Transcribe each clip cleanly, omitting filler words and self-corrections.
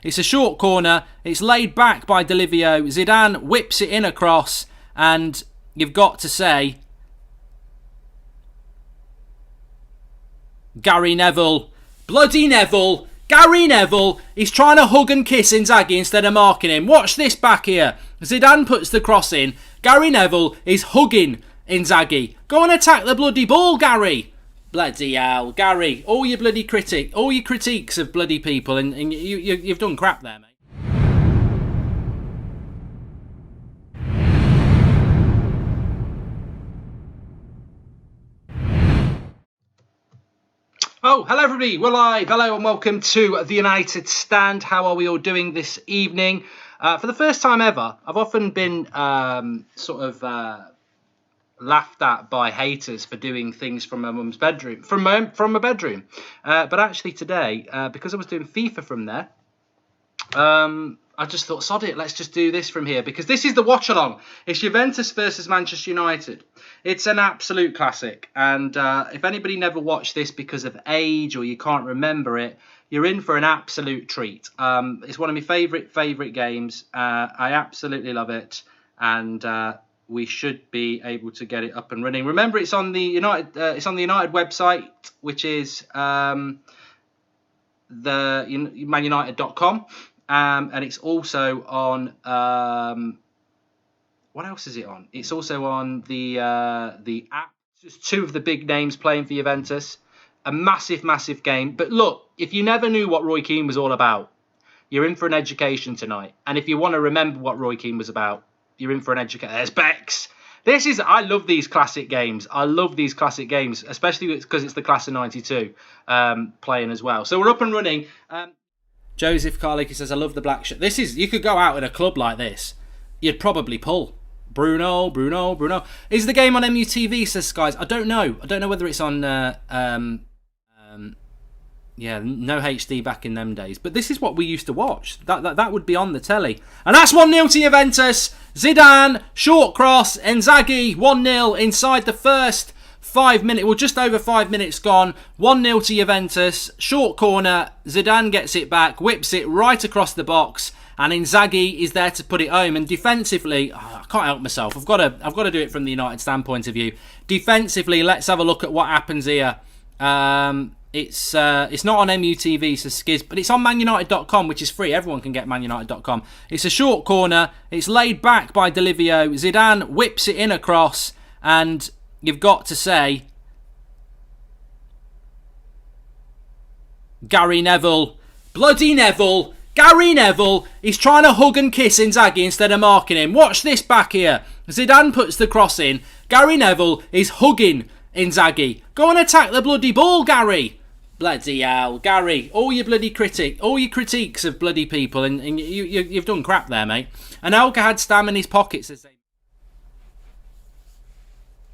It's a short corner. It's laid back by Delivio. Zidane whips it in across, and you've got to say, Gary Neville, bloody Neville, Gary Neville, he's trying to hug and kiss Inzaghi instead of marking him. Watch this back here. Zidane puts the cross in. Gary Neville is hugging Inzaghi. Go and attack the bloody ball, Gary. Bloody hell, Gary. All your critiques of bloody people, and you've done crap there, mate. Oh, hello everybody, we're live. Hello and welcome to the United Stand. How are we all doing this evening? For the first time ever, I've often been laughed at by haters for doing things from my mum's bedroom, from my bedroom. But actually today, because I was doing FIFA from there, I just thought, sod it, let's just do this from here, because this is the watch along. It's Juventus versus Manchester United. It's an absolute classic, and if anybody never watched this because of age or you can't remember it, you're in for an absolute treat. It's one of my favourite games. I absolutely love it, and we should be able to get it up and running. Remember, it's on the United website, which is the manunited.com. And it's also on what else is it on? It's also on the app. Just two of the big names playing for Juventus. A massive game. But look, if you never knew what Roy Keane was all about, you're in for an education tonight. And if you want to remember what Roy Keane was about, you're in for an education. There's Bex. I love these classic games. I love these classic games, especially because it's the class of 92 playing as well. So we're up and running. Joseph Carlick says, I love the black shirt. You could go out in a club like this, you'd probably pull. Bruno. Is the game on MUTV, says Skies? I don't know whether it's on, no HD back in them days. But this is what we used to watch. That would be on the telly. And that's 1-0 to Juventus. Zidane, short cross, Inzaghi, 1-0 inside the first 5 minutes, well, just over 5 minutes gone. 1-0 to Juventus. Short corner. Zidane gets it back, whips it right across the box, and Inzaghi is there to put it home. And defensively, I can't help myself. I've got to do it from the United standpoint of view. Defensively, let's have a look at what happens here. It's not on MUTV, says Skiz, but it's on manunited.com, which is free. Everyone can get manunited.com. It's a short corner. It's laid back by Delivio. Zidane whips it in across, and you've got to say, Gary Neville, bloody Neville, Gary Neville, he's trying to hug and kiss Inzaghi instead of marking him. Watch this back here. Zidane puts the cross in. Gary Neville is hugging Inzaghi. Go and attack the bloody ball, Gary. Bloody hell, Gary. All your critiques of bloody people, and you've done crap there, mate. And Elka had Stam in his pockets, as they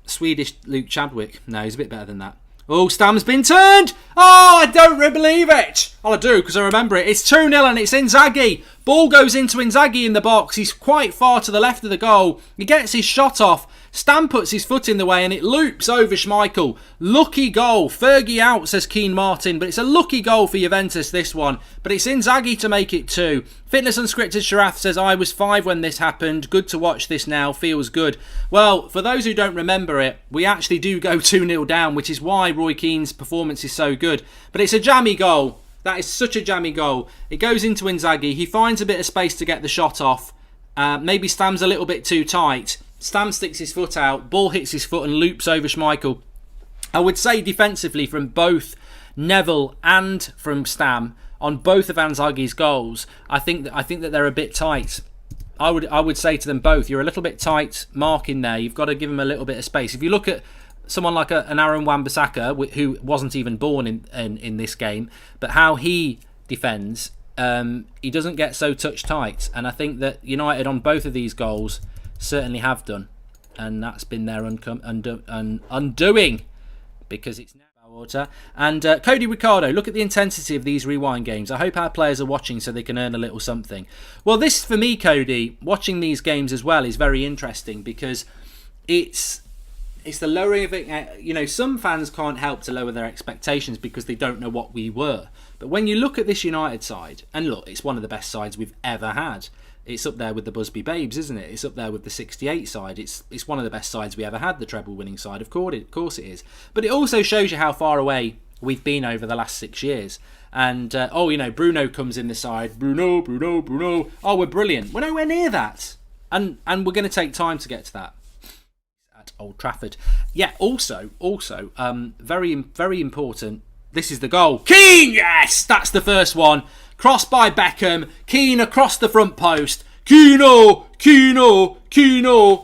Swedish Luke Chadwick. No, he's a bit better than that. Oh, Stam's been turned. Oh, I don't believe it. Well, I do, because I remember it. It's 2-0 and it's Inzaghi. Ball goes into Inzaghi in the box. He's quite far to the left of the goal. He gets his shot off. Stam puts his foot in the way and it loops over Schmeichel. Lucky goal. Fergie out, says Keane Martin. But it's a lucky goal for Juventus, this one. But it's Inzaghi to make it 2. Fitness Unscripted Sharath says, I was 5 when this happened. Good to watch this now. Feels good. Well, for those who don't remember it, we actually do go 2-0 down, which is why Roy Keane's performance is so good. But it's a jammy goal. That is such a jammy goal. It goes into Inzaghi. He finds a bit of space to get the shot off. Maybe Stam's a little bit too tight. Stam sticks his foot out, ball hits his foot and loops over Schmeichel. I would say defensively from both Neville and from Stam on both of Inzaghi's goals, I think that they're a bit tight. I would say to them both, you're a little bit tight marking there. You've got to give him a little bit of space. If you look at someone like an Aaron Wan-Bissaka, who wasn't even born in this game, but how he defends, he doesn't get so touch tight. And I think that United on both of these goals certainly have done, and that's been their undoing, because it's now water. And Cody Ricardo, look at the intensity of these rewind games. I hope our players are watching so they can earn a little something. Well, this for me, Cody, watching these games as well is very interesting, because it's it's the lowering of it. You know, some fans can't help to lower their expectations because they don't know what we were. But when you look at this United side, and look, it's one of the best sides we've ever had. It's up there with the Busby Babes, isn't it? It's up there with the 68 side. It's one of the best sides we ever had, the treble-winning side. Of course it is. But it also shows you how far away we've been over the last 6 years. And, Bruno comes in the side. Bruno. Oh, we're brilliant. We're nowhere near that. And we're going to take time to get to that. At Old Trafford. Yeah, also, very, very important. This is the goal. Keane, yes! That's the first one. Crossed by Beckham. Keane across the front post. Keane.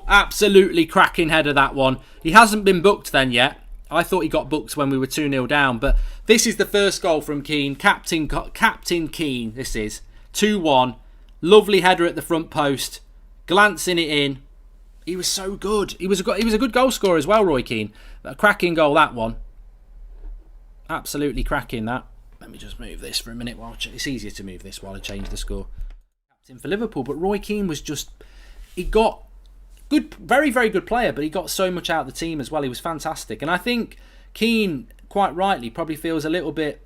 Absolutely cracking header, that one. He hasn't been booked then yet. I thought he got booked when we were 2-0 down. But this is the first goal from Keane. Captain Keane, this is. 2-1. Lovely header at the front post. Glancing it in. He was so good. He was a good goal scorer as well, Roy Keane. A cracking goal, that one. Absolutely cracking, that. Let me just move this for a minute. It's easier to move this while I change the score. Captain for Liverpool, but Roy Keane was just... He got... good, very, very good player, but he got so much out of the team as well. He was fantastic. And I think Keane, quite rightly, probably feels a little bit...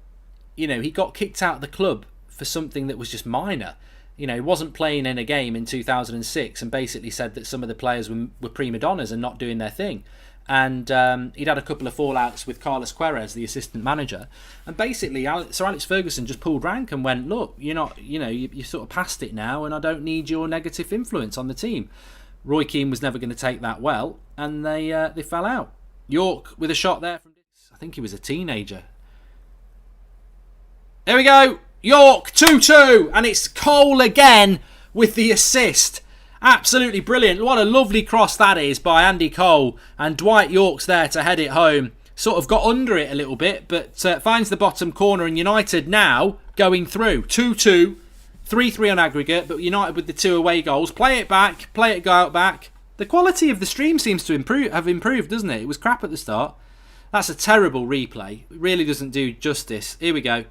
he got kicked out of the club for something that was just minor. He wasn't playing in a game in 2006 and basically said that some of the players were prima donnas and not doing their thing. And he'd had a couple of fallouts with Carlos Queiroz, the assistant manager. And basically, Sir Alex Ferguson just pulled rank and went, look, you're not, you sort of past it now, and I don't need your negative influence on the team. Roy Keane was never going to take that well, and they fell out. York with a shot there from, I think he was a teenager. There we go. York 2-2, and it's Cole again with the assist. Absolutely brilliant. What a lovely cross that is by Andy Cole. And Dwight York's there to head it home. Sort of got under it a little bit, but finds the bottom corner. And United now going through. 2-2, 3-3 on aggregate, but United with the 2 away goals. Play it go out back. The quality of the stream seems to have improved, doesn't it? It was crap at the start. That's a terrible replay. It really doesn't do justice. Here we go.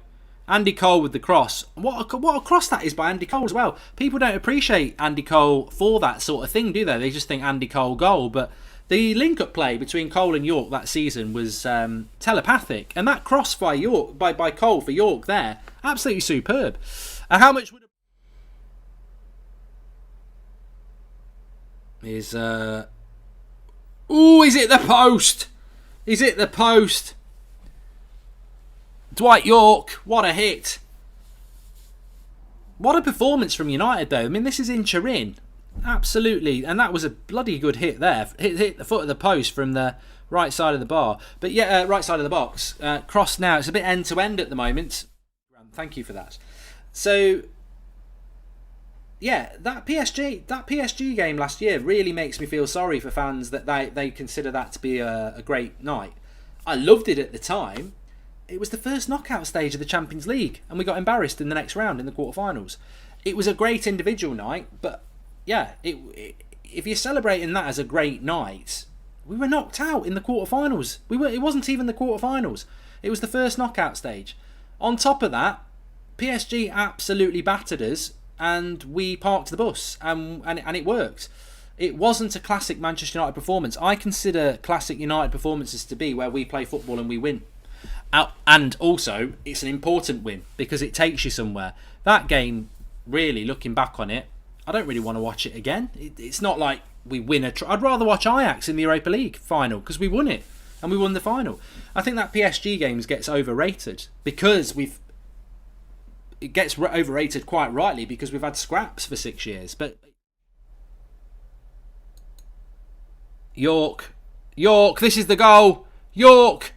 Andy Cole with the cross. What a cross that is by Andy Cole as well. People don't appreciate Andy Cole for that sort of thing, do they? They just think Andy Cole goal. But the link-up play between Cole and York that season was telepathic. And that cross by York, by Cole for York there, absolutely superb. How much would... Is it the post? Is it the post? Dwight York, what a hit. What a performance from United, though. I mean, this is in Turin. Absolutely. And that was a bloody good hit there. Hit the foot of the post from the right side of the bar. But yeah, right side of the box. Cross now. It's a bit end-to-end at the moment. Thank you for that. So, yeah, that PSG game last year really makes me feel sorry for fans that they consider that to be a great night. I loved it at the time. It was the first knockout stage of the Champions League, and we got embarrassed in the next round in the quarterfinals. It was a great individual night, but yeah, if you're celebrating that as a great night, we were knocked out in the quarterfinals. It wasn't even the quarterfinals. It was the first knockout stage. On top of that, PSG absolutely battered us, and we parked the bus, and it worked. It wasn't a classic Manchester United performance. I consider classic United performances to be where we play football and we win. And also, it's an important win because it takes you somewhere. That game, really, looking back on it, I don't really want to watch it again. It's not like we win I'd rather watch Ajax in the Europa League final because we won it and we won the final. I think that PSG games gets overrated because it gets overrated quite rightly because we've had scraps for 6 years. But York, this is the goal. York.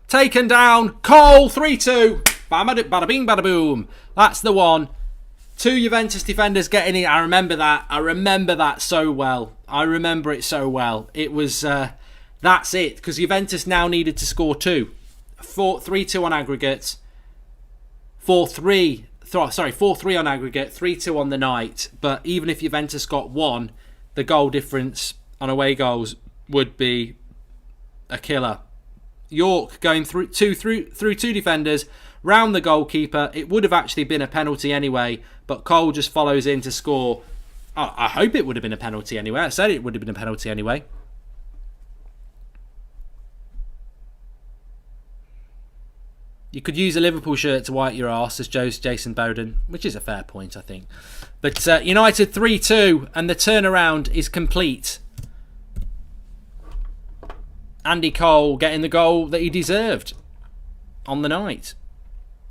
Taken down. Cole, 3-2. Bada bing, bada boom. That's the one. 2 Juventus defenders getting in. I remember that so well. I remember it so well. It was, that's it. Because Juventus now needed to score 2. 3-2 on aggregate. 4-3 on aggregate. 3-2 on the night. But even if Juventus got 1, the goal difference on away goals would be a killer. York going through two defenders, round the goalkeeper. It would have actually been a penalty anyway, but Cole just follows in to score. I hope it would have been a penalty anyway. I said it would have been a penalty anyway. You could use a Liverpool shirt to wipe your arse, as Jason Bowden, which is a fair point, I think. But United 3-2, and the turnaround is complete. Andy Cole getting the goal that he deserved on the night.